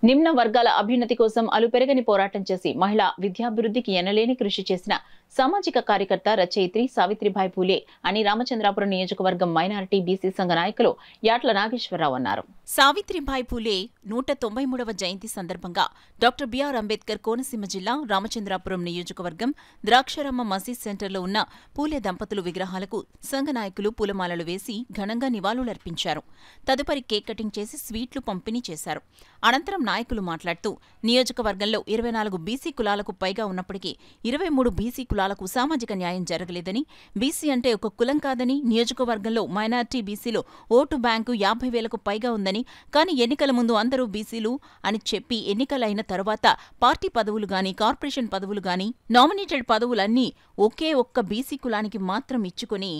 నిమ్న వర్గాల అభ్యున్నతి కోసం అలుపెరగని పోరాటం చేసి మహిళా విద్యాభివృద్ధికి ఎనలేని కృషి చేసిన సామాజిక కార్యకర్త రచయిత్రి సావిత్రిబాయి పూలే అని రామచంద్రాపురం నియోజకవర్గం మైనారిటీ బీసీ సంఘ నాయకులు యాట్ల నాగేశ్వరరావు అన్నారు. సావిత్రిబాయి పూలే 193వ జయంతి సందర్భంగా డాక్టర్ బిఆర్ అంబేద్కర్ కోనసీమ జిల్లా రామచంద్రాపురం నియోజకవర్గం ద్రాక్షారామ మసీద్ సెంటర్లో ఉన్న పూలే దంపతులు విగ్రహాలకు సంఘ నాయకులు పూలమాలలు వేసి ఘనంగా నివాళులర్పించారు. తదుపరి కేక్ కటింగ్ చేసి స్వీట్లు పంపిణీ చేశారు. అనంతరం నాయకులు మాట్లాడుతూ నియోజకవర్గంలో 24 బీసీ కులాలకు పైగా ఉన్నప్పటికీ 23 బీసీ కులాలకు సామాజిక న్యాయం జరగలేదని, బీసీ అంటే ఒక కులం కాదని, నియోజకవర్గంలో మైనార్టీ బీసీలో ఓటు బ్యాంకు 50,000కు పైగా ఉందని, కానీ ఎన్నికల ముందు అందరూ బీసీలు అని చెప్పి ఎన్నికలైన తరువాత పార్టీ పదవులు గాని, కార్పొరేషన్ పదవులు గాని, నామినేటెడ్ పదవులన్నీ ఒకే ఒక్క బీసీ కులానికి మాత్రం ఇచ్చుకుని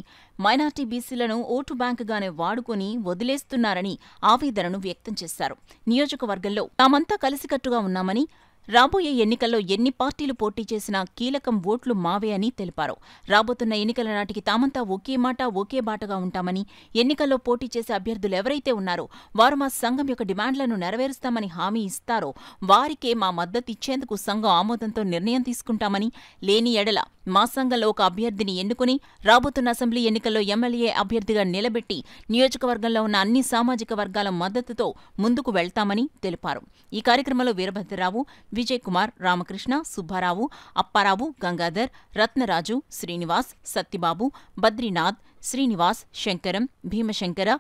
మైనార్టీ బీసీలను ఓటు బ్యాంకుగానే వాడుకుని వదిలేస్తున్నారని ఆవేదనను వ్యక్తం చేశారు. నియోజకవర్గంలో తామంతా కలిసికట్టుగా ఉన్నామని, రాబోయే ఎన్నికల్లో ఎన్ని పార్టీలు పోటీ చేసినా కీలకం ఓట్లు మావే అని తెలిపారు. రాబోతున్న ఎన్నికల నాటికి తామంతా ఒకే మాట ఒకే బాటగా ఉంటామని, ఎన్నికల్లో పోటీ చేసే అభ్యర్థులు ఎవరైతే ఉన్నారో వారు మా సంఘం యొక్క డిమాండ్లను నెరవేరుస్తామని హామీ ఇస్తారో వారికే మా మద్దతు ఇచ్చేందుకు సంఘం ఆమోదంతో నిర్ణయం తీసుకుంటామని, లేని ఎడల మా సంఘంలో ఒక అభ్యర్థిని ఎన్నుకుని రాబోతున్న అసెంబ్లీ ఎన్నికల్లో ఎమ్మెల్యే అభ్యర్థిగా నిలబెట్టి నియోజకవర్గంలో ఉన్న అన్ని సామాజిక వర్గాల మద్దతుతో ముందుకు వెళ్తామని తెలిపారు. ఈ కార్యక్రమంలో వీరభద్రరావు, విజయ్ కుమార్, రామకృష్ణ, సుబ్బారావు, అప్పారావు, గంగాధర్, రత్నరాజు, శ్రీనివాస్, సత్యబాబు, బద్రీనాథ్, శ్రీనివాస్, శంకరం, భీమశంకర,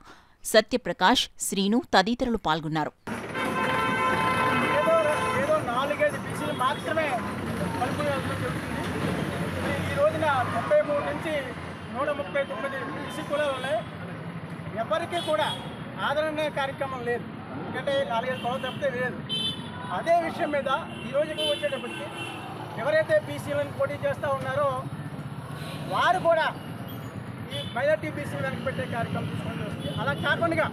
సత్యప్రకాష్, శ్రీను తదితరులు పాల్గొన్నారు. ఈ రోజున 33 నుంచి 139 బీసీ కులాలు ఉన్నాయి. ఎవరికి కూడా ఆదరణ కార్యక్రమం లేదు, ఎందుకంటే 4-5 కులాలు తప్పితే లేదు. అదే విషయం మీద ఈ రోజుకి వచ్చేటప్పటికి ఎవరైతే బీసీలను పోటీ చేస్తూ ఉన్నారో వారు కూడా ఈ మైనార్టీ బీసీలు వెనక్కి పెట్టే కార్యక్రమం తీసుకొని వస్తుంది. అలా కాకుండా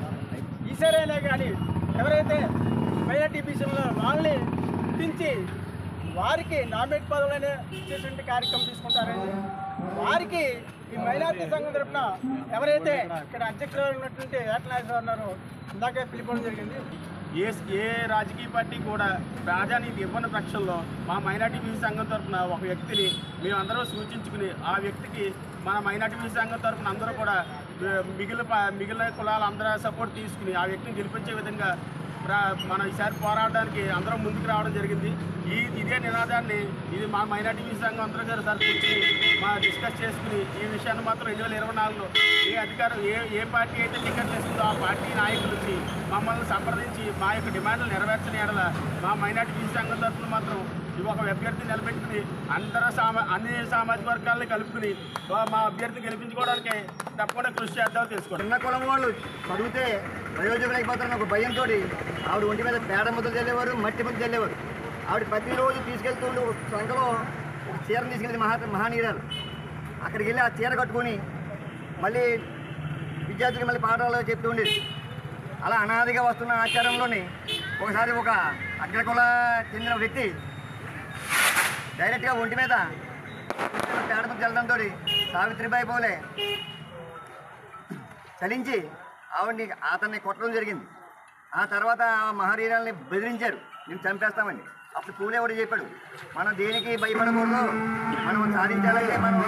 ఈసారైనా కానీ ఎవరైతే మైనార్టీ బీసీలను వాళ్ళని గుర్తించి వారికి నామినేట్ పదవులనే ఇచ్చేటువంటి కార్యక్రమం తీసుకుంటారని, వారికి ఈ మైనార్టీ సంఘం తరఫున ఎవరైతే ఇక్కడ అధ్యక్షులు ఉన్నటువంటి యాట్ల నాగేశ్వరరావు ఉన్నారో ఇందాకే పిలుపుకోవడం జరిగింది. ఏ రాజకీయ పార్టీ కూడా ప్రాధాన్యత ఇవ్వని పక్షంలో మా మైనార్టీ బీసీ సంఘం తరఫున ఒక వ్యక్తిని మేమందరూ సూచించుకుని ఆ వ్యక్తికి మన మైనార్టీ బీసీ సంఘం తరఫున అందరూ కూడా మిగిలిన కులాలు అందరూ సపోర్ట్ తీసుకుని ఆ వ్యక్తిని గెలిపించే విధంగా మనం ఈసారి పోరాడడానికి అందరం ముందుకు రావడం జరిగింది. ఇదే నినాదాన్ని ఇది మా మైనార్టీ బీసీ సంఘం అందరూ గారు సరిపించి మా డిస్కస్ చేసుకుని ఈ విషయాన్ని మాత్రం 2024లో ఏ అధికారం ఏ పార్టీ అయితే టికెట్లు ఇస్తుందో ఆ పార్టీ నాయకులు వచ్చి మమ్మల్ని సంప్రదించి మా యొక్క డిమాండ్లు నెరవేర్చని ఎడల మా మైనార్టీ బీసీ సంఘం తరఫున మాత్రం ఒక అభ్యర్థి నిలబెట్టుకుని అన్ని సామాజిక వర్గాలని కలుపుకుని మా అభ్యర్థిని గెలిపించుకోవడానికి తప్పకుండా కృషి చేద్దామని తెలుసుకోండి. చిన్న కులం వాళ్ళు చదివితే ప్రయోజనం అయిపోతారని ఒక భయంతో ఆవిడ ఒంటి మీద పేడ ముద్దలు చల్లేవారు, మట్టి ముద్దలు చల్లేవారు. ఆవిడ ప్రతిరోజు తీసుకెళ్తుండే సంఘలో ఒక చీరను తీసుకెళ్ళి మహానీయురాలు అక్కడికి వెళ్ళి ఆ చీర కట్టుకొని మళ్ళీ విద్యార్థులకి మళ్ళీ పాఠాలు చెప్తూ ఉండేది. అలా అనాదిగా వస్తున్న ఆచారంలోని ఒకసారి ఒక అగ్రకుల చెందిన వ్యక్తి డైరెక్ట్గా ఒంటి మీద పేడ ముద్ద చల్లడంతో సావిత్రిబాయి పూలే చలించి ఆవిడ్ని అతన్ని కొట్టడం జరిగింది. ఆ తర్వాత మహానీయురాల్ని బెదిరించారు, నేను చంపేస్తామని. అప్పుడు పూలే కూడా చెప్పాడు, మనం దేనికి భయపడకూడదు, మనం సాధించాలంటే మనం